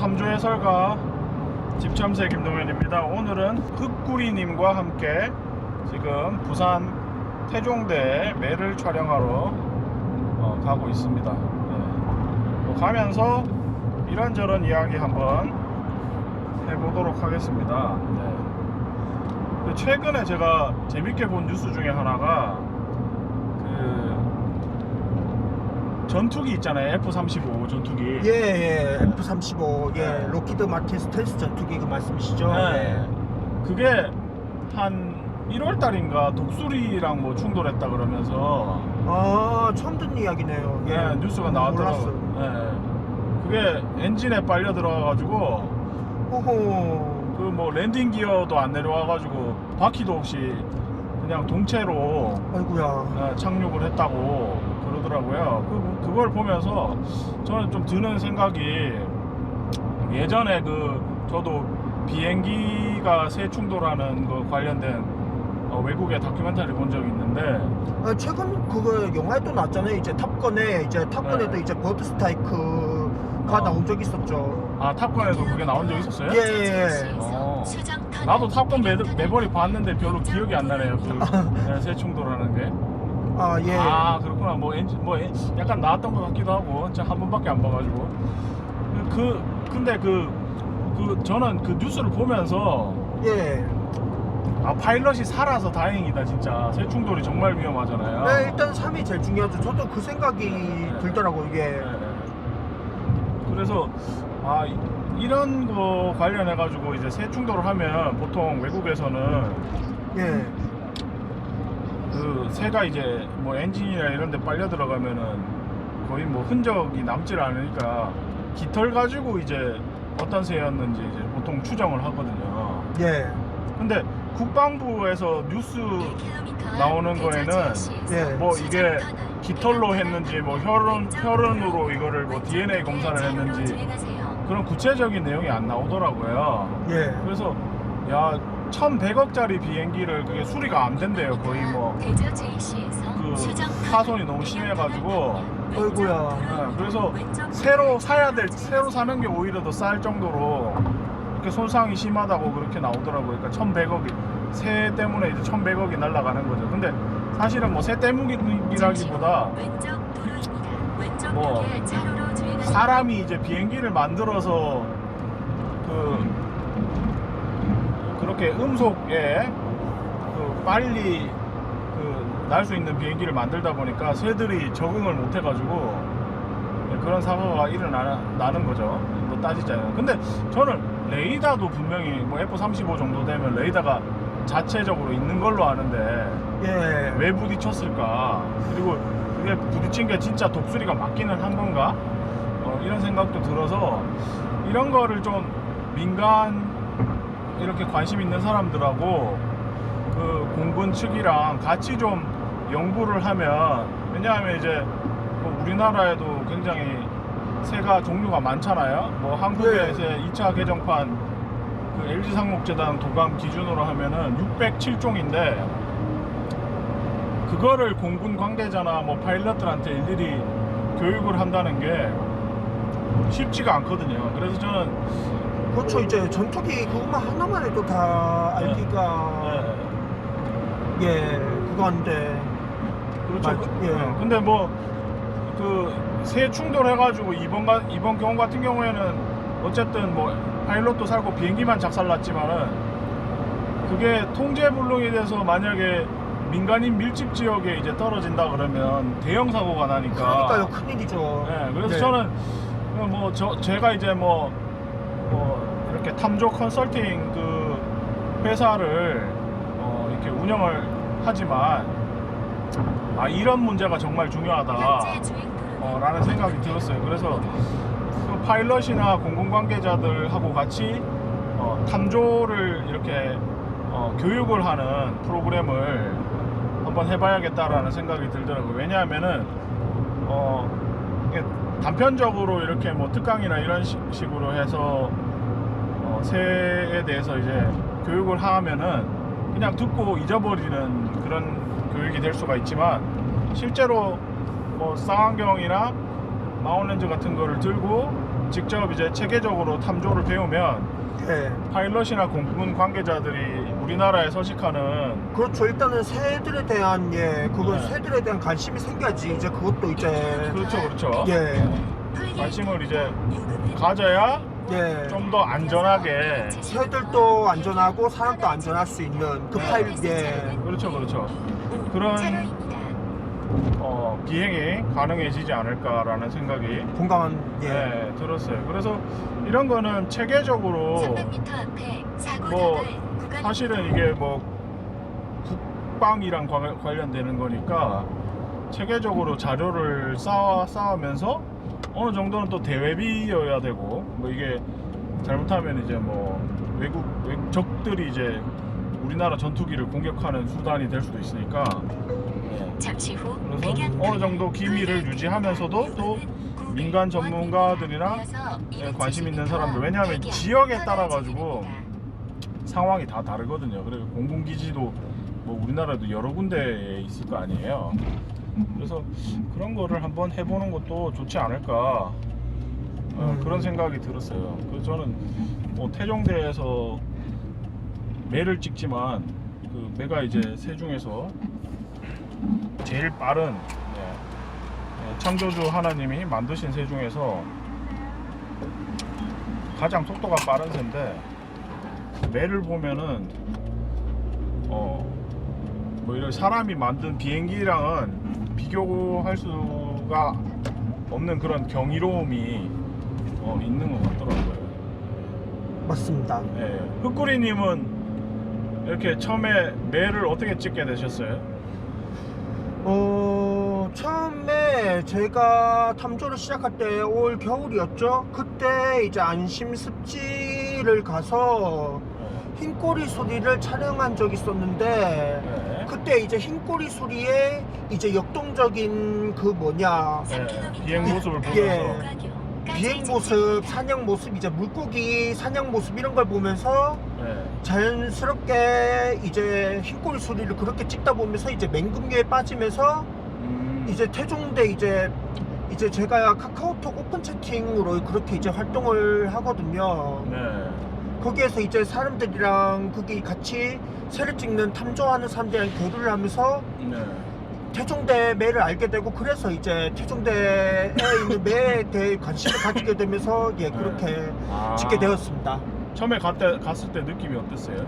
탐조 해설가 집참새 김동현입니다. 오늘은 흑구리님과 함께 지금 부산 태종대 매를 촬영하러 가고 있습니다. 가면서 이런저런 이야기 한번 해보도록 하겠습니다. 최근에 제가 재밌게 본 뉴스 중에 하나가 전투기 있잖아요. F-35 전투기. 예, F-35, 예, 로키드 마틴 스텔스 전투기 그 말씀이시죠? 네. 그게 한 1월달인가 독수리랑 뭐 충돌했다 그러면서 처음 듣는 이야기네요. 예, 네, 뉴스가 나왔더라고요. 네. 그게 엔진에 빨려 들어가가지고 호호. 그 뭐 랜딩 기어도 안 내려와가지고 바퀴도 없이 그냥 동체로 아이고야. 착륙을 했다고 그러더라고요. 그걸 보면서 저는 좀 드는 생각이, 예전에 저도 비행기가 새 충돌하는 거 관련된 외국의 다큐멘터리 본 적이 있는데, 최근 그거 영화에도 나왔잖아요. 이제 탑건에도 이제 버드 스트라이크가 나온 적이 있었죠. 탑건에도 그게 나온 적 있었어요? 예. 나도 탑건 매번이 봤는데 별로 기억이 안 나네요. 새 충돌하는 게. 예. 그렇구나. 약간 나왔던 것 같기도 하고, 제가 한 번밖에 안 봐가지고. 근데 저는 그 뉴스를 보면서, 예. 파일럿이 살아서 다행이다, 진짜. 새 충돌이 정말 위험하잖아요. 네, 일단 3이 제일 중요하죠. 저도 그 생각이 들더라고요, 이게. 그래서, 이런 거 관련해가지고 이제 새 충돌을 하면 보통 외국에서는 예. 새가 이제 뭐 엔진이나 이런 데 빨려 들어가면은 거의 뭐 흔적이 남질 않으니까 깃털 가지고 이제 어떤 새였는지 이제 보통 추정을 하거든요. 예. 근데 국방부에서 뉴스 나오는 거에는 예. 뭐 이게 깃털로 했는지 뭐 혈흔으로 이거를 뭐 DNA 검사를 했는지 그런 구체적인 내용이 안 나오더라고요. 예. 그래서 1100억짜리 비행기를 그게 수리가 안 된대요. 거의 뭐 파손이 너무 심해가지고. 어이구야. 그래서 새로 사는 게 오히려 더 쌀 정도로 이렇게 손상이 심하다고 그렇게 나오더라고요. 그러니까 1100억이 새 때문에 이제 1100억이 날아가는 거죠. 근데 사실은 뭐 새 때문이라기보다 뭐 사람이 이제 비행기를 만들어서 그렇게 음속에 빨리 날 수 있는 비행기를 만들다 보니까 새들이 적응을 못 해가지고 그런 사고가 일어나는 거죠. 또 따지자면. 근데 저는 레이더도 분명히 뭐 F-35 정도 되면 레이더가 자체적으로 있는 걸로 아는데 예. 왜 부딪혔을까? 그리고 그게 부딪힌 게 진짜 독수리가 맞기는 한 건가? 이런 생각도 들어서 이런 거를 좀 민간 이렇게 관심 있는 사람들하고 공군 측이랑 같이 좀 연구를 하면, 왜냐하면 이제 뭐 우리나라에도 굉장히 새가 종류가 많잖아요. 뭐 한국의 새 2차 개정판 LG 상목재단 도감 기준으로 하면은 607종인데 그거를 공군 관계자나 뭐 파일럿들한테 일일이 교육을 한다는 게 쉽지가 않거든요. 그래서 저는 그렇죠. 이제 전투기 그것만 하나만 해도 다 알기가 예, 그거 한데. 그렇죠. 예. 근데 뭐 새 충돌해가지고 이번 경우 같은 경우에는 어쨌든 뭐 파일럿도 살고 비행기만 작살났지만은 그게 통제불능이 돼서 만약에 민간인 밀집 지역에 이제 떨어진다 그러면 대형 사고가 나니까. 그러니까요, 큰일이죠. 그래서 저는 제가 이제 이렇게 탐조 컨설팅 회사를 이렇게 운영을 하지만 이런 문제가 정말 중요하다 라는 생각이 들었어요. 그래서 파일럿이나 공군 관계자들하고 같이 탐조를 이렇게 교육을 하는 프로그램을 한번 해봐야겠다라는 생각이 들더라고요. 왜냐하면은 단편적으로 이렇게 뭐 특강이나 이런 식으로 해서 새에 대해서 이제 교육을 하면은 그냥 듣고 잊어버리는 그런 교육이 될 수가 있지만, 실제로 뭐 쌍안경이나 마운렌즈 같은 거를 들고 직접 이제 체계적으로 탐조를 배우면 예. 파일럿이나 공군 관계자들이 우리나라에 서식하는 그렇죠. 일단은 새들에 대한 그거 네. 새들에 대한 관심이 생겨야지 이제 그것도 이제 그렇죠. 예. 관심을 이제 가져야 예. 좀 더 안전하게 새들도 안전하고 사람도 안전할 수 있는 그 파일 그렇죠. 그런 비행이 가능해지지 않을까라는 생각이 공감한 들었어요. 그래서 이런 거는 체계적으로 뭐 사실은 이게 뭐 국방이랑 관련되는 거니까 체계적으로 자료를 쌓으면서 어느 정도는 또 대외비여야 되고 뭐 이게 잘못하면 이제 뭐 외국 적들이 이제 우리나라 전투기를 공격하는 수단이 될 수도 있으니까 잠시 후 그래서 어느 정도 기밀을 유지하면서도 또 민간 전문가들이나 관심 있는 사람들, 왜냐하면 지역에 따라 가지고 상황이 다 다르거든요. 그리고 공군기지도 뭐 우리나라도 여러 군데에 있을 거 아니에요. 그래서 그런 거를 한번 해보는 것도 좋지 않을까 그런 생각이 들었어요. 그래서 저는 뭐 태종대에서 매를 찍지만 그 매가 이제 새 중에서 제일 빠른 창조주 하나님이 만드신 새 중에서 가장 속도가 빠른 새인데 매를 보면은 뭐 이런 사람이 만든 비행기랑은 비교할 수가 없는 그런 경이로움이 있는 것 같더라고요. 맞습니다. 흑구리님은 이렇게 처음에 매를 어떻게 찍게 되셨어요? 처음에 제가 탐조를 시작할 때 올 겨울이었죠. 그때 이제 안심 습지를 가서 흰꼬리 수리를 촬영한 적이 있었는데 그때 이제 흰꼬리 수리의 이제 역동적인 그 뭐냐 비행 모습을 보면서 비행 모습, 사냥 모습, 이제 물고기 사냥 모습 이런 걸 보면서 자연스럽게 이제 흰꼬리 수리를 그렇게 찍다 보면서 이제 맹금류에 빠지면서 이제 태종대 이제 제가 카카오톡 오픈 채팅으로 그렇게 이제 활동을 하거든요. 거기에서 이제 사람들이랑 거기 같이 새를 찍는 탐조하는 사람들이랑 교류를 하면서 태종대 매를 알게 되고 그래서 이제 태종대에 있는 매에 대해 관심을 가지게 되면서 그렇게 찍게 되었습니다. 처음에 갔을 때 느낌이 어땠어요?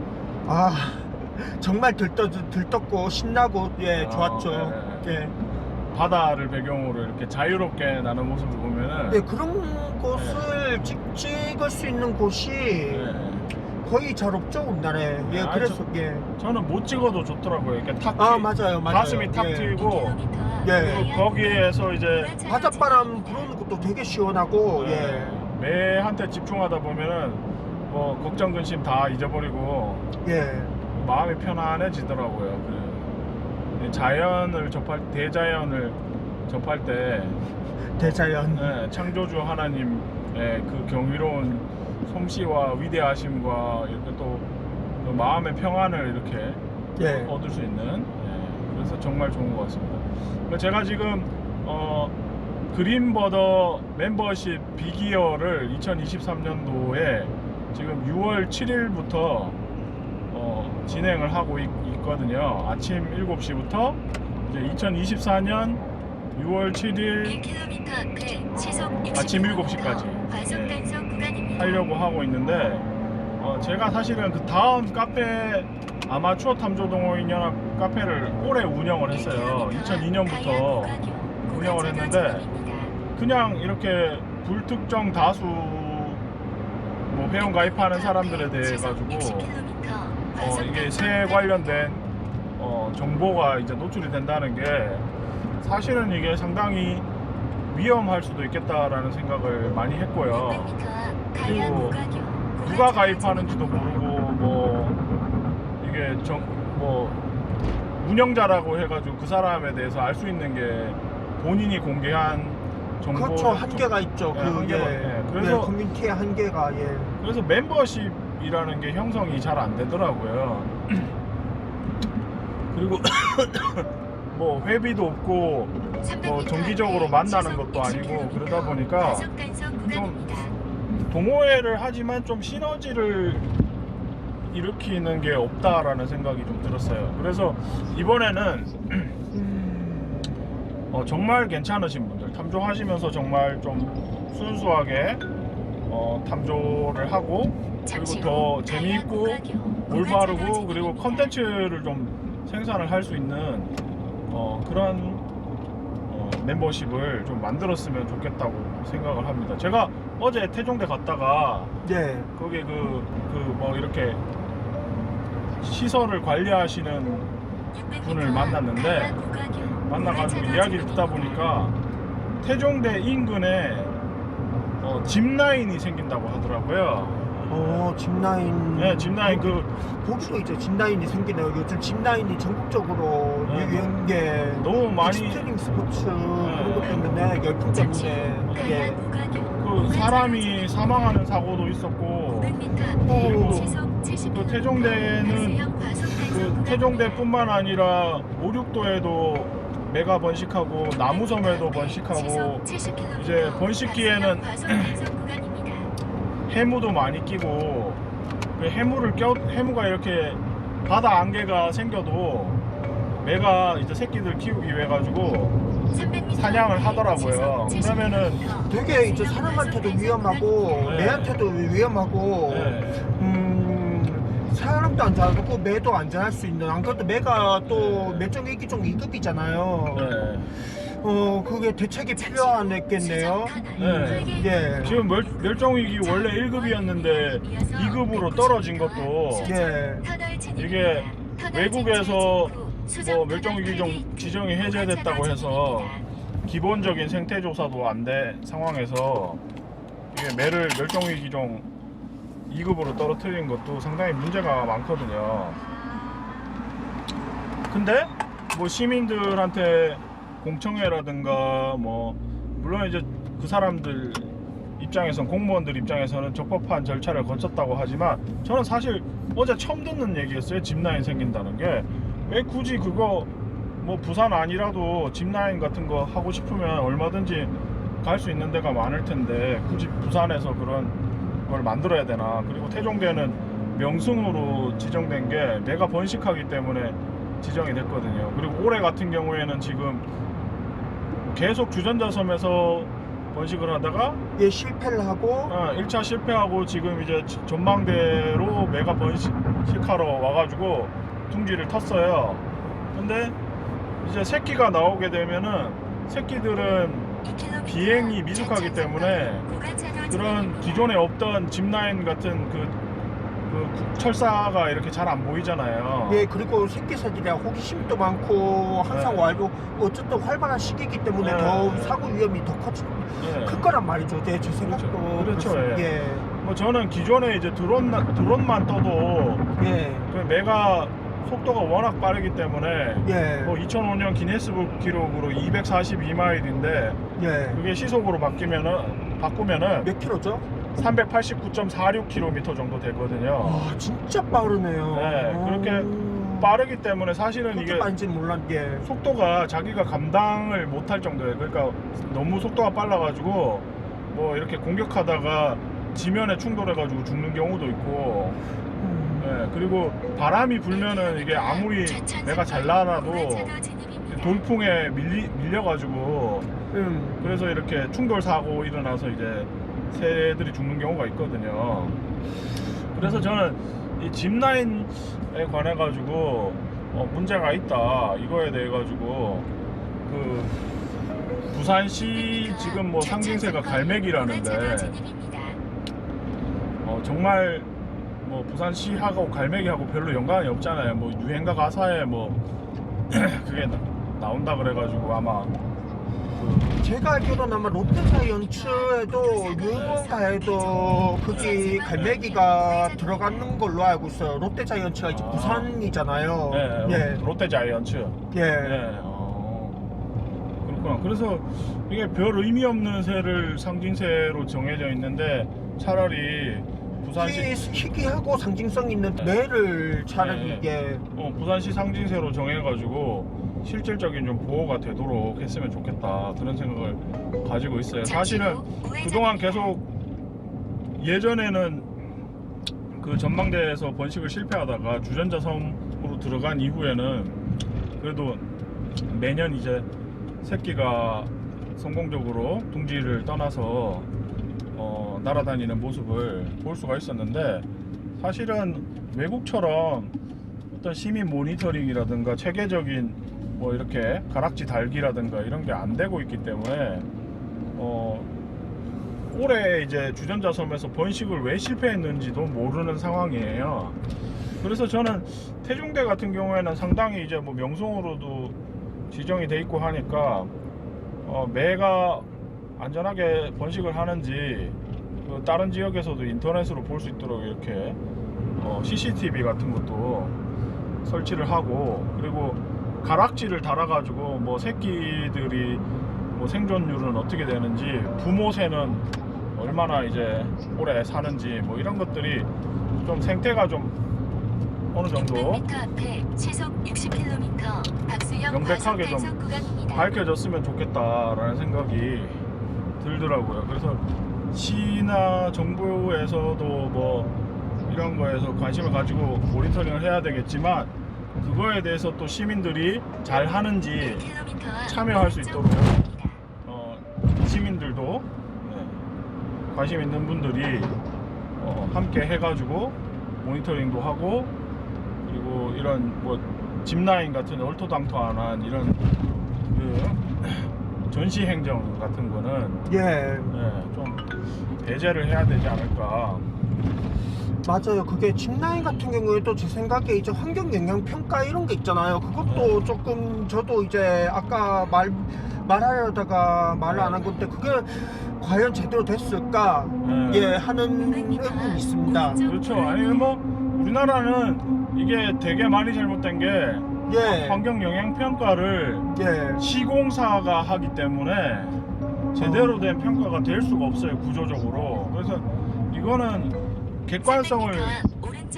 정말 들떴고 신나고 좋았죠. 바다를 배경으로 이렇게 자유롭게 나는 모습을 보면은 그런 곳을 찍을 수 있는 곳이 거의 잘 없죠 우리나라에. 그래서 저는 못 찍어도 좋더라고요. 이렇게 탁 맞아요. 가슴이 탁 트이고 그리고 거기에서 이제 바닷바람 불어오는 것도 되게 시원하고 매한테 집중하다 보면은 뭐 걱정 근심 다 잊어버리고 마음이 편안해지더라고요. 자연을 대자연을 접할 때 대자연 창조주 하나님의 그 경이로운 솜씨와 위대하심과 이렇게 또 마음의 평안을 이렇게 얻을 수 있는 그래서 정말 좋은 것 같습니다. 제가 지금 그린버더 멤버십 비기어를 2023년도에 지금 6월 7일부터 진행을 하고 있거든요. 아침 7시부터 이제 2024년 6월 7일 아침 7시까지 하려고 하고 있는데 제가 사실은 그 다음 카페 아마추어 탐조 동호인 연합 카페를 올해 운영을 했어요. 2002년부터 운영을 했는데 그냥 이렇게 불특정 다수 뭐 회원 가입하는 사람들에 대해 가지고 이게 새 관련된 정보가 이제 노출이 된다는 게 사실은 이게 상당히 위험할 수도 있겠다라는 생각을 많이 했고요. 그리고 누가 가입하는지도 모르고 뭐 이게 뭐 운영자라고 해가지고 그 사람에 대해서 알 수 있는 게 본인이 공개한 정보. 그렇죠. 한계가 있죠. 그래서 커뮤니티의 한계가 그래서 멤버십이라는 게 형성이 잘 안 되더라고요. 그리고 뭐 회비도 없고 뭐 정기적으로 만나는 것도 아니고 그러다 보니까 좀 동호회를 하지만 좀 시너지를 일으키는 게 없다라는 생각이 좀 들었어요. 그래서 이번에는 정말 괜찮으신 분들, 탐조하시면서 정말 좀 순수하게 탐조를 하고, 그리고 더 재미있고 올바르고, 그리고 컨텐츠를 좀 생산을 할 수 있는 그런 멤버십을 좀 만들었으면 좋겠다고 생각을 합니다. 제가 어제 태종대 갔다가 네. 거기 뭐 이렇게 시설을 관리하시는 분을 만났는데, 만나가지고 이야기를 듣다 보니까 태종대 인근에 짚라인이 생긴다고 하더라고요. 짚라인. 네, 짚라인 거기도 이제 짚라인이 생기네요. 요즘 짚라인이 전국적으로 네. 유행계 너무 많이 익스트림 스포츠 그런 것 때문에 열풍 때문에 이게 사람이 사망하는 사고도 있었고, 그리고 그 태종대뿐만 아니라 오륙도에도 매가 번식하고 나무섬에도 번식하고, 이제 번식기에는 해무도 많이 끼고, 그 해무가 이렇게 바다 안개가 생겨도 매가 이제 새끼들 키우기 위해 가지고 사냥을 하더라고요. 그러면은 되게 이제 사람한테도 위험하고 네. 매한테도 위험하고 사람도 안전하고 매도 안전할 수 있는, 안 그래도 매가 또 멸종위기종 2급이잖아요. 네. 그게 대책이 필요하겠네요. 네. 예. 지금 멸종위기 원래 1급이었는데 2급으로 떨어진 것도 예. 이게 외국에서 뭐 멸종위기종 지정이 해제됐다고 해서 기본적인 생태조사도 안 된 상황에서 이게 매를 멸종위기종 2급으로 떨어뜨린 것도 상당히 문제가 많거든요. 근데 뭐 시민들한테 공청회라든가 뭐 물론 이제 그 사람들 입장에선, 공무원들 입장에서는 적법한 절차를 거쳤다고 하지만, 저는 사실 어제 처음 듣는 얘기였어요. 짚라인 생긴다는 게. 왜 굳이 그거 뭐 부산 아니라도 짚라인 같은 거 하고 싶으면 얼마든지 갈 수 있는 데가 많을 텐데 굳이 부산에서 그런 걸 만들어야 되나. 그리고 태종대는 명승으로 지정된 게 매가 번식하기 때문에 지정이 됐거든요. 그리고 올해 같은 경우에는 지금 계속 주전자섬에서 번식을 하다가 실패를 하고 1차 실패하고 지금 이제 전망대로 매가 번식하러 와가지고 둥지를 텄어요. 근데 이제 새끼가 나오게 되면은 새끼들은 비행이 미숙하기 때문에 그런 기존에 없던 짚라인 같은 그 철사가 이렇게 잘 안 보이잖아요. 예, 그리고 새끼새들이 호기심도 많고 항상 네. 와고 어쨌든 활발한 시기이기 때문에 네. 더 사고 위험이 더 클 거란 말이죠. 제 생각도. 그렇죠. 그렇습니다. 예. 예. 뭐 저는 기존에 이제 드론만 떠도 예. 그 매가 속도가 워낙 빠르기 때문에 예. 뭐 2005년 기네스북 기록으로 242마일인데 예. 그게 시속으로 바꾸면은 몇 킬로죠? 389.46km 정도 되거든요. 와, 진짜 빠르네요. 네, 그렇게 빠르기 때문에 사실은 그렇게 이게 빠른지는 몰랐는데. 속도가 자기가 감당을 못할 정도예요. 그러니까 너무 속도가 빨라가지고 뭐 이렇게 공격하다가 지면에 충돌해가지고 죽는 경우도 있고, 네, 그리고 바람이 불면은 이게 아무리 내가 잘 날아도 돌풍에 밀려가지고 그래서 이렇게 충돌 사고 일어나서 이제 새들이 죽는 경우가 있거든요. 그래서 저는 이 짚라인에 관해 가지고 문제가 있다, 이거에 대해 가지고 그 부산시 지금 뭐 상징새가 갈매기라는데 정말 뭐 부산시하고 갈매기하고 별로 연관이 없잖아요. 뭐 유행가 가사에 뭐 그게 나온다 그래가지고 아마 제가 알기로는 아마 롯데자이언츠에도 유흥가에도 거기 갈매기가 들어가는 걸로 알고 있어요. 롯데자이언츠가 이제 부산이잖아요. 네, 예. 롯데자이언츠. 예. 네, 그렇구나. 그래서 이게 별 의미 없는 새를 상징새로 정해져 있는데 차라리 부산시 희귀하고 상징성 있는 매를 차라리 네. 이게 부산시 상징새로 정해가지고 실질적인 좀 보호가 되도록 했으면 좋겠다, 그런 생각을 가지고 있어요. 사실은 그동안 계속 예전에는 그 전망대에서 번식을 실패하다가 주전자 섬으로 들어간 이후에는 그래도 매년 이제 새끼가 성공적으로 둥지를 떠나서 날아다니는 모습을 볼 수가 있었는데, 사실은 외국처럼 어떤 시민 모니터링이라든가 체계적인 뭐 이렇게 가락지 달기라든가 이런 게 안 되고 있기 때문에 올해 이제 주전자 섬에서 번식을 왜 실패했는지도 모르는 상황이에요. 그래서 저는 태중대 같은 경우에는 상당히 이제 뭐 명성으로도 지정이 돼 있고 하니까 매가 안전하게 번식을 하는지 그 다른 지역에서도 인터넷으로 볼 수 있도록 이렇게 CCTV 같은 것도 설치를 하고, 그리고 가락지를 달아가지고 뭐 새끼들이 뭐 생존율은 어떻게 되는지, 부모 새는 얼마나 이제 오래 사는지 뭐 이런 것들이 좀 생태가 좀 어느 정도 600m 앞에 시속 60km 박수형 명백하게 좀 과속 구간입니다. 밝혀졌으면 좋겠다라는 생각이 들더라고요. 그래서 시나 정부에서도 뭐 이런 거에서 관심을 가지고 모니터링을 해야 되겠지만, 그거에 대해서 또 시민들이 잘 하는지 1km 앞 참여할 수 있도록 구간입니다. 시민들도 관심 있는 분들이 함께 해가지고 모니터링도 하고, 그리고 이런 뭐 짚라인 같은 얼토당토안한 이런 그 전시 행정 같은 거는 예. 좀 배제를 해야 되지 않을까. 맞아요. 그게 짚라인 같은 경우에도 제 생각에 이제 환경 영향 평가 이런 게 있잖아요. 그것도 조금 저도 이제 아까 말하려다가 말을 안 한 건데, 그게 과연 제대로 됐을까? 예, 하는 의문이 있습니다. 그렇죠. 아니 뭐 우리나라는 이게 되게 많이 잘못된 게 예, 환경 영향 평가를 예, 시공사가 하기 때문에 제대로 된 평가가 될 수가 없어요, 구조적으로. 그래서 이거는 객관성을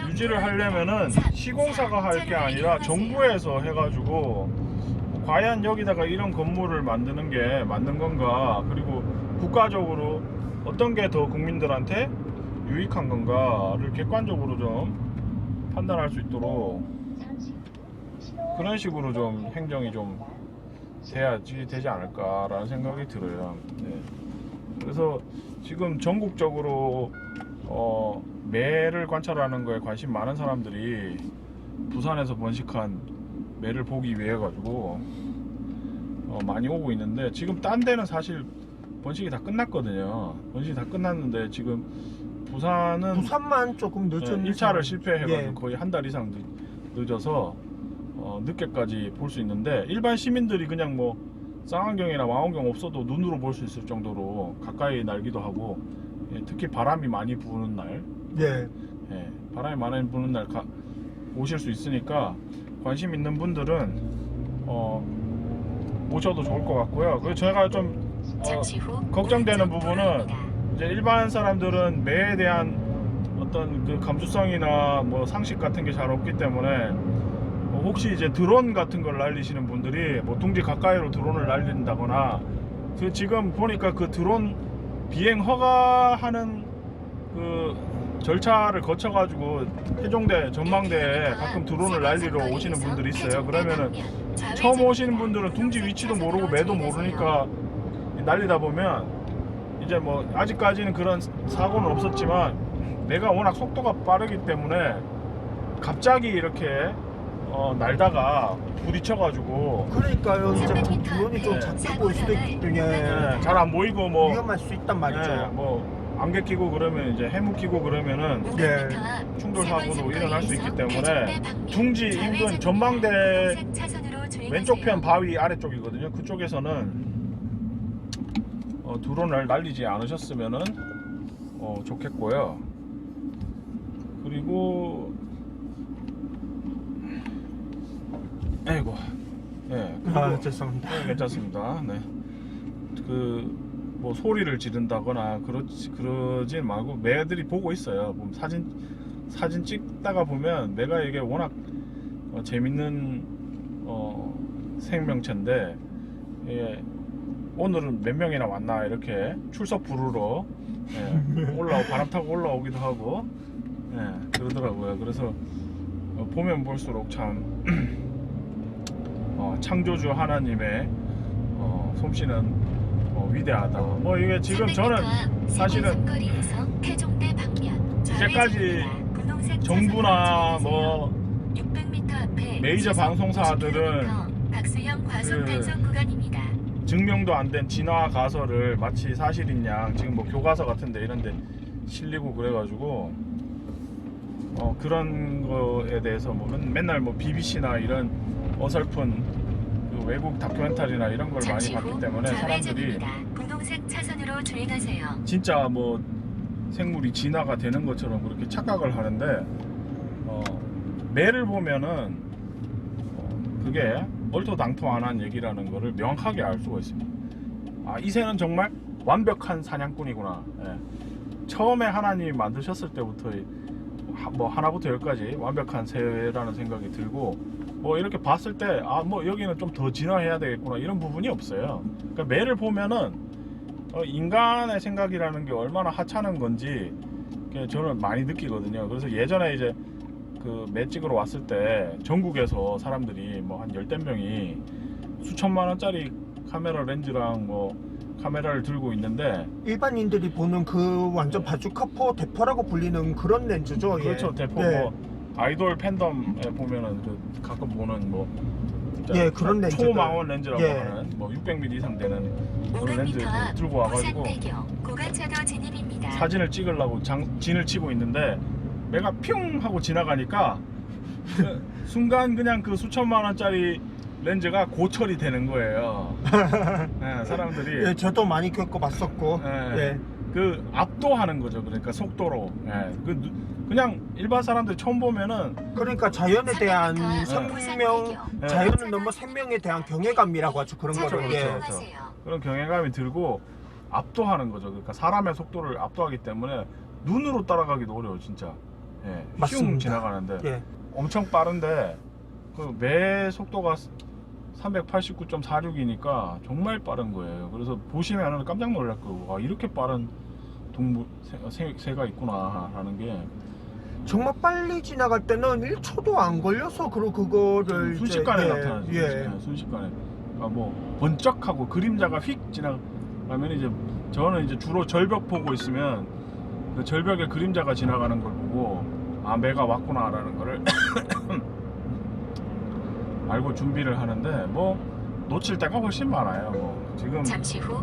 유지를 하려면은 시공사가 할 게 아니라 정부에서 해가지고 과연 여기다가 이런 건물을 만드는 게 맞는 건가, 그리고 국가적으로 어떤 게 더 국민들한테 유익한 건가를 객관적으로 좀 판단할 수 있도록 그런 식으로 좀 행정이 좀 돼야지 되지 않을까라는 생각이 들어요. 네. 그래서 지금 전국적으로 매를 관찰하는 거에 관심 많은 사람들이 부산에서 번식한 매를 보기 위해 가지고 많이 오고 있는데, 지금 딴 데는 사실 번식이 다 끝났거든요. 번식이 다 끝났는데 지금 부산만 조금 늦은 1차를 실패해가지고 예. 거의 한 달 이상 늦어서 늦게까지 볼 수 있는데, 일반 시민들이 그냥 뭐 쌍안경이나 망원경 없어도 눈으로 볼 수 있을 정도로 가까이 날기도 하고, 특히 바람이 많이 부는 날, 예, 바람이 많이 부는 날 오실 수 있으니까 관심 있는 분들은 오셔도 좋을 것 같고요. 그리고 제가 좀 잠시 후 걱정되는 오른쪽 부분은 도로입니다. 이제 일반 사람들은 매에 대한 어떤 그 감수성이나 뭐 상식 같은 게 잘 없기 때문에 혹시 이제 드론 같은 걸 날리시는 분들이 뭐 둥지 가까이로 드론을 날린다거나, 그 지금 보니까 그 드론 비행 허가하는 그 절차를 거쳐가지고 태종대 전망대에 가끔 드론을 날리러 오시는 분들이 있어요. 그러면은 처음 오시는 분들은 둥지 위치도 모르고 매도 모르니까 날리다 보면 이제 뭐 아직까지는 그런 사고는 없었지만, 내가 워낙 속도가 빠르기 때문에 갑자기 이렇게 날다가 부딪혀가지고 그러니까요. 이제 드론이 좀 작게 보일 수도 있기 때문에 잘 안 보이고 뭐 위험할 수 있단 말이죠. 뭐 안개 끼고 그러면 이제 해무 끼고 그러면은 예. 충돌 사고도 일어날 수 있기 때문에 둥지 인근 전망대 왼쪽 편 바위 아래쪽이거든요. 그쪽에서는 드론을 날리지 않으셨으면은 좋겠고요. 그리고 아이고, 죄송합니다. 괜찮습니다. 네. 그 뭐 소리를 지른다거나 그러진 말고 매들이 보고 있어요. 보면 사진 찍다가 보면 매가 이게 워낙 재밌는 생명체인데, 오늘은 몇 명이나 왔나 이렇게 출석 부르러 바람 타고 올라오기도 하고 그러더라고요. 그래서 보면 볼수록 참 창조주 하나님의 솜씨는 위대하다. 뭐 이게 지금 저는 사실은 이제까지 정부나 뭐 메이저 방송사들은 증명도 안 된 진화 가설을 마치 사실인 양 지금 뭐 교과서 같은데 이런데 실리고 그래가지고 그런 거에 대해서 뭐 맨날 뭐 BBC나 이런 어설픈 그 외국 다큐멘터리나 이런 걸 많이 봤기 때문에 사람들이 분홍색 차선으로 주행하세요. 진짜 뭐 생물이 진화가 되는 것처럼 그렇게 착각을 하는데 매를 보면은 그게 얼토당토안한 얘기라는 거를 명확하게 알 수가 있습니다. 이 새는 정말 완벽한 사냥꾼이구나. 처음에 하나님이 만드셨을 때부터 뭐 하나부터 열까지 완벽한 새라는 생각이 들고 뭐 이렇게 봤을 때 뭐 여기는 좀 더 진화해야 되겠구나 이런 부분이 없어요. 그러니까 매를 보면은 인간의 생각이라는 게 얼마나 하찮은 건지 저는 많이 느끼거든요. 그래서 예전에 이제 그 매 찍으러 왔을 때 전국에서 사람들이 뭐 한 열댓 명이 수천만 원짜리 카메라 렌즈랑 뭐 카메라를 들고 있는데 일반인들이 보는 그 완전 바주카포 대포라고 불리는 그런 렌즈죠. 그렇죠. 대포 뭐 아이돌 팬덤에 보면은 그 가끔 보는 뭐 예, 그런 렌즈 초망원 렌즈라고 하는 뭐 600mm 이상 되는 그런 렌즈 들고 와가지고 사진을 찍으려고 진을 치고 있는데 내가 뿅 하고 지나가니까 그 순간 그냥 그 수천만 원짜리 렌즈가 고철이 되는 거예요. 사람들이 저도 많이 겪어봤었고 그 압도하는 거죠. 그러니까 속도로 그냥 일반 사람들 처음 보면은 그러니까 자연에 대한 생명 자연을 넘어 생명에 대한 경외감이라고 하죠. 그런 거를 그렇죠. 그런 경외감이 들고 압도하는 거죠. 그러니까 사람의 속도를 압도하기 때문에 눈으로 따라가기도 어려워 진짜. 슝 지나가는데 엄청 빠른데 그 매 속도가 389.46이니까 정말 빠른 거예요. 그래서 보시면은 깜짝 놀랄 거고 이렇게 빠른 동물 새가 있구나 라는 게 정말 빨리 지나갈 때는 1초도 안 걸려서 그거를 순식간에 나타나죠. 순식간에 뭐 번쩍하고 그림자가 휙 지나가면 이제 저는 이제 주로 절벽 보고 있으면 그 절벽에 그림자가 지나가는 걸 보고 매가 왔구나 라는 거를 알고 준비를 하는데 뭐 놓칠 때가 훨씬 많아요. 뭐 지금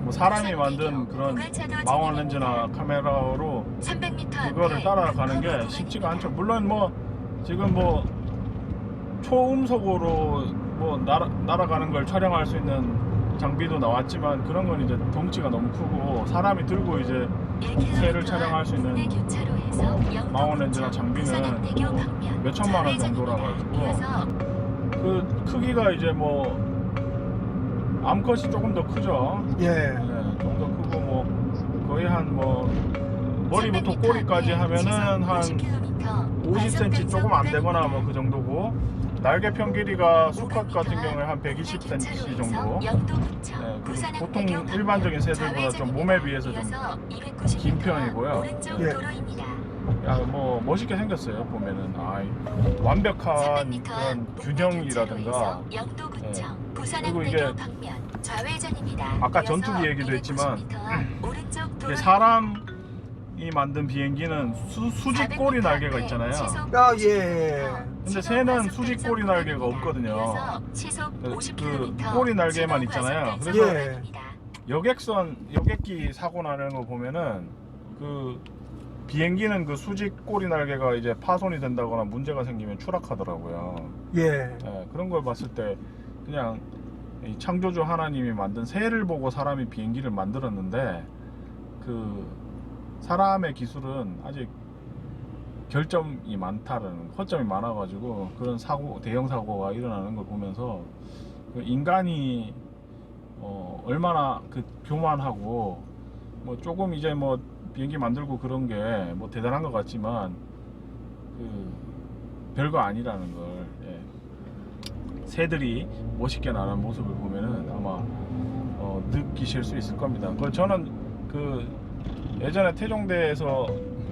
뭐 사람이 만든 그런 망원 렌즈나 카메라로 300m 그거를 따라가는 게 쉽지가 않죠. 물론 뭐 지금 뭐 초음속으로 뭐 날아가는 걸 촬영할 수 있는 장비도 나왔지만 그런 건 이제 덩치가 너무 크고 사람이 들고 이제 새를 촬영할 수 있는 망원 렌즈나 장비는 뭐 몇 천만 원 정도라 가지고 그 크기가 이제 뭐 암컷이 조금 더 크죠. 좀 더 크고 뭐 거의 한 뭐 머리부터 꼬리까지 하면은 한 50cm 조금 안 되거나 뭐 그 정도고 날개편 길이가 수컷 같은 경우에 한 120cm 정도. 그리고 보통 일반적인 새들보다 좀 몸에 비해서 좀 긴 편이고요. 뭐 멋있게 생겼어요. 보면은 완벽한 그런 균형이라든가 그리고 이게 아까 전투기 얘기도 했지만 사람이 만든 비행기는 수직 꼬리 날개가 있잖아요. 근데 새는 수직 꼬리 날개가 없거든요. 그 꼬리 날개만 있잖아요. 그래서 여객기 사고 나는 거 보면은 그 비행기는 그 수직 꼬리 날개가 이제 파손이 된다거나 문제가 생기면 추락하더라고요. 그런 걸 봤을 때 그냥 이 창조주 하나님이 만든 새를 보고 사람이 비행기를 만들었는데 그 사람의 기술은 아직 결점이 많다는 허점이 많아가지고 그런 대형 사고가 일어나는 걸 보면서 그 인간이 얼마나 그 교만하고 뭐 조금 이제 뭐 비행기 만들고 그런 게 뭐 대단한 것 같지만 그 별거 아니라는 걸 새들이 멋있게 나는 모습을 보면은 아마 느끼실 수 있을 겁니다. 저는 그 예전에 태종대에서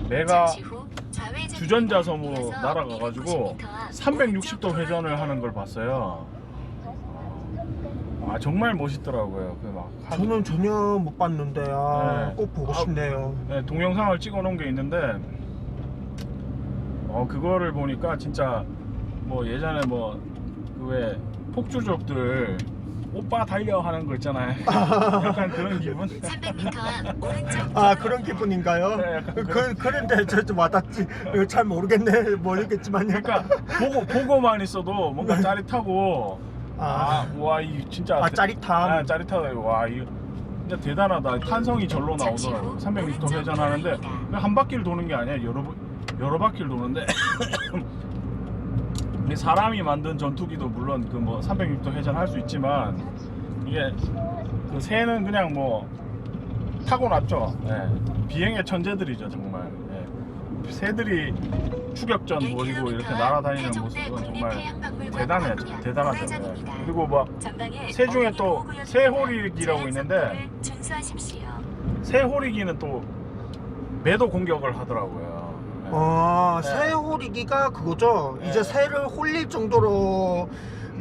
매가 잠시 후 좌회전입니다. 주전자 섬으로 이어서 날아가가지고 290m 앞 360도 오른쪽 회전을 도로입니다. 하는 걸 봤어요. 아 정말 멋있더라고요. 그막 저는 전혀 못 봤는데 네. 꼭 보고 싶네요. 네, 동영상을 찍어 놓은 게 있는데 그거를 보니까 진짜 뭐 예전에 뭐 그 왜 폭주족들 오빠 달려 하는 거 있잖아요. 약간 그런 기분. 300m 앞 오른쪽 아 그런 기분인가요? 네, 약간 그런데 저 좀 와닿지. 잘 모르겠네. 모르겠지만요. 그러니까 보고만 있어도 뭔가 짜릿하고 와 이 진짜 짜릿함. 짜릿하다. 와 이 진짜 대단하다. 탄성이 절로 나오더라고. 360도 회전하는데 한 바퀴를 도는 게 아니야. 여러 바퀴를 도는데 사람이 만든 전투기도 물론 그 뭐 360도 회전할 수 있지만 이게 그 새는 그냥 뭐 타고났죠. 예. 비행의 천재들이죠 정말. 예. 새들이 추격전 벌이고 이렇게 날아다니는 모습은 정말 대단하죠. 예. 그리고 뭐 새 중에 또 새호리기라고 있는데 새호리기는 또 매도 공격을 하더라고요. 네. 새호리기가 그거죠. 네. 이제 새를 홀릴 정도로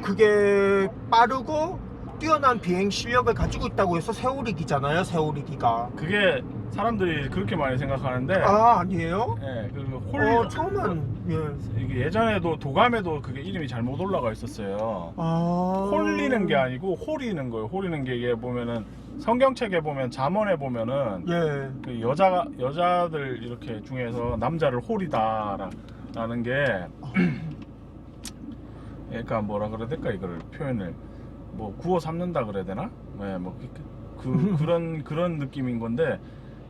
그게 빠르고 뛰어난 비행 실력을 가지고 있다고 해서 새호리기잖아요. 새호리기가. 그게 사람들이 그렇게 많이 생각하는데 아니에요? 예, 그 처음은 이게 예전에도 도감에도 그게 이름이 잘못 올라가 있었어요. 홀리는 게 아니고 호리는 거예요. 호리는 게 이게 보면은 성경책에 보면 잠언에 보면은 그 여자들 이렇게 중에서 남자를 홀이다라는 게 그러니까 뭐라 그래야 될까 이거를 표현을 뭐 구워 삼는다 그래야 되나? 네, 뭐 그런 느낌인 건데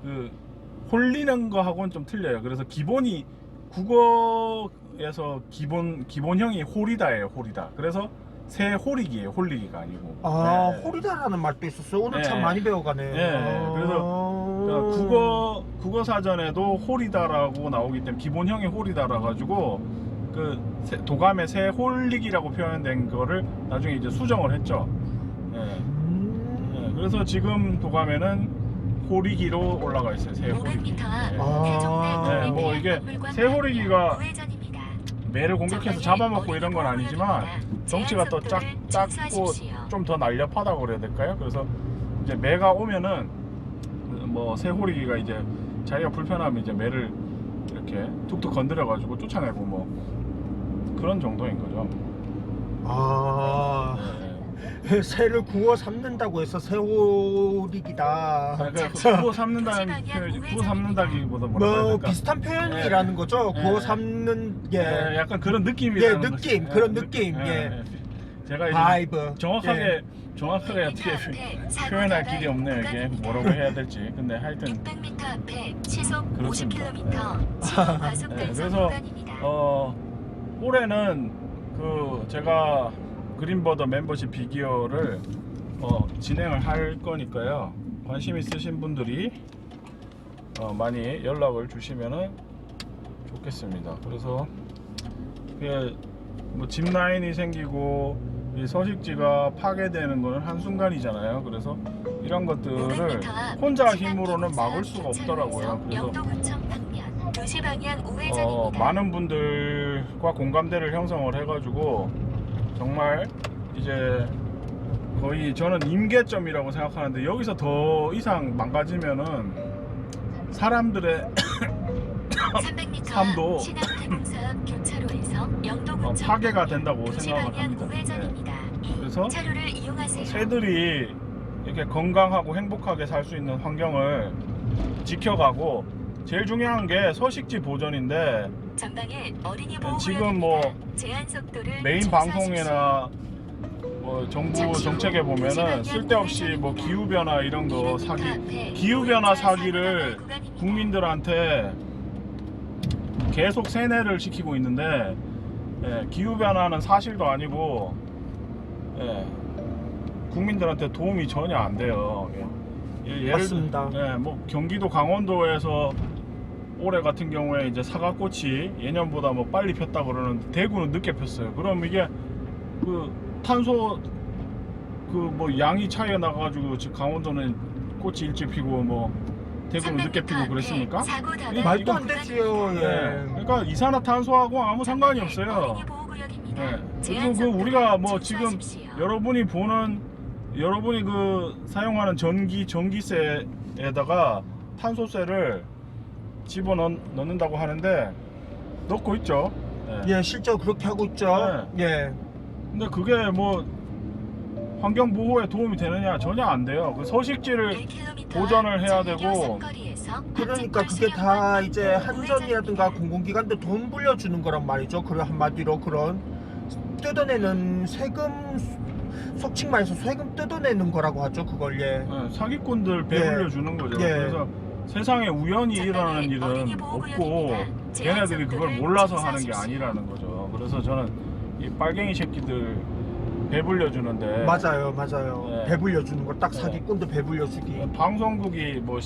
그 홀리는 거하고는 좀 틀려요. 그래서 기본이 국어에서 기본형이 홀이다예요. 홀이다. 그래서 새 홀리기예요. 홀리기가 아니고. 네. 홀이다라는 말도 있었어요. 오늘 네. 참 많이 배워가네. 네. 그래서 국어 사전에도 홀이다라고 나오기 때문에 기본형이 홀이다라 가지고 그 도감의 새 홀리기라고 표현된 거를 나중에 이제 수정을 했죠. 네. 그래서 지금 도감에는 호리기로 올라가 있어요. 새 호리기. 네, 뭐 이게 새 호리기가 매를 공격해서 잡아먹고 이런 건 아니지만 덩치가 더 작고 좀 더 날렵하다고 그래야 될까요? 그래서 이제 매가 오면은 뭐 새 호리기가 이제 자기가 불편하면 이제 매를 이렇게 툭툭 건드려 가지고 쫓아내고 뭐 그런 정도인 거죠. 네. 새를 구워 삶는다고 해서 새호리기다. 구워 삶는다는 표현, 구워 삶는다기보다 뭐라 해야 될까? 비슷한 표현이라는 거죠. 구워 삶는 게 약간 그런 느낌이라는 느낌, 거죠. 그런 느낌. 제가 이제 바이브. 정확하게 어떻게 표현할 길이 없네요. 이게 뭐라고 해야 될지. 근데 하여튼 600m 앞에 시속 그렇습니다. 50km 지금 과속 단속 그래서 구간입니다. 올해는 그 제가 그린버더 멤버십 비기어를 진행을 할 거니까요. 관심 있으신 분들이 많이 연락을 주시면은 좋겠습니다. 그래서 뭐 짚라인이 생기고 이 서식지가 파괴되는 거는 한순간이잖아요. 그래서 이런 것들을 혼자 힘으로는 막을 수가 없더라고요. 그래서 많은 분들과 공감대를 형성을 해가지고 정말 이제 거의 저는 임계점이라고 생각하는데 여기서 더 이상 망가지면은 사람들의 삶도 파괴가 된다고 생각을 합니다. 그래서 새들이 이렇게 건강하고 행복하게 살 수 있는 환경을 지켜가고 제일 중요한 게 서식지 보전인데 지금 뭐 메인 방송이나 뭐 정부 정책에 보면은 쓸데없이 뭐 기후변화 이런 거 기후변화 사기를 국민들한테 계속 세뇌를 시키고 있는데 기후변화는 사실도 아니고 국민들한테 도움이 전혀 안 돼요. 맞습니다. 뭐 경기도 강원도에서 올해 같은 경우에 이제 사과꽃이 예년보다 뭐 빨리 폈다 그러는데 대구는 늦게 폈어요. 그럼 이게 그 탄소 그 뭐 양이 차이가 나가지고 지금 강원도는 꽃이 일찍 피고 뭐 대구는 늦게 피고 그랬습니까? 말도 안 되지요. 예. 네. 그러니까 이산화탄소하고 아무 상관이 없어요. 네. 그리고 그 우리가 뭐 지금 여러분이 그 사용하는 전기세에다가 탄소세를 집어 넣는다고 하는데 넣고 있죠. 네. 예, 실제로 그렇게 하고 있죠. 예. 근데 그게 뭐 환경 보호에 도움이 되느냐? 전혀 안 돼요. 그 서식지를 보전을 해야 되고. 그러니까 그게 다 이제 한전이라든가 공공기관들 돈 불려주는 거란 말이죠. 그런 한마디로 그런 뜯어내는 세금, 속칭 말해서 세금 뜯어내는 거라고 하죠. 그걸. 예. 네, 사기꾼들 배불려 주는 거죠. 예. 그래서 세상에 우연히 일어나는 일은 없고 걔네들이 그걸 몰라서 하는 게 아니라는 거죠. 그래서 저는 이 빨갱이 새끼들 배불려 주는데 맞아요. 네. 배불려 주는 거 딱 네. 사기꾼도 배불려 주기. 방송국이 뭐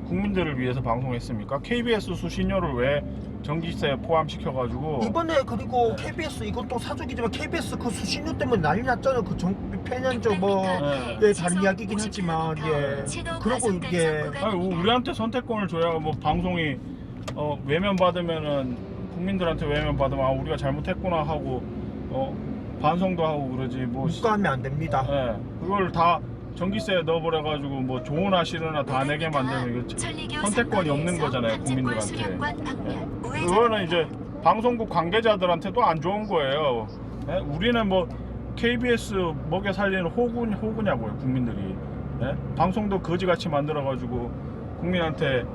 국민들을 위해서 방송했습니까? KBS 수신료를 왜 전기세 포함시켜가지고 이번에 그리고 네. KBS 이건 또 사족이지만 KBS 그 수신료 때문에 난리 났잖아요. 그 편연적 뭐 네. 예, 다른 이야기긴 하지만 예. 그러고 이게 아니, 우리한테 선택권을 줘야 뭐 방송이 외면 받으면은 국민들한테 외면 받으면 아 우리가 잘못했구나 하고 반성도 하고 그러지 뭐 묵과하면 안 됩니다. 예, 그걸 다 전기세에 넣어버려가지고 뭐 좋으나 싫으나 다 내게 만들면 이거 선택권이 없는 거잖아요 국민들한테. 예. 그거는 이제 방송국 관계자들한테도 안 좋은 거예요. 예? 우리는 뭐 KBS 먹여 살리는 호구냐고요 국민들이. 예? 방송도 거지같이 만들어가지고 국민한테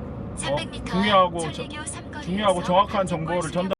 중요하고 정확한 정보를 전달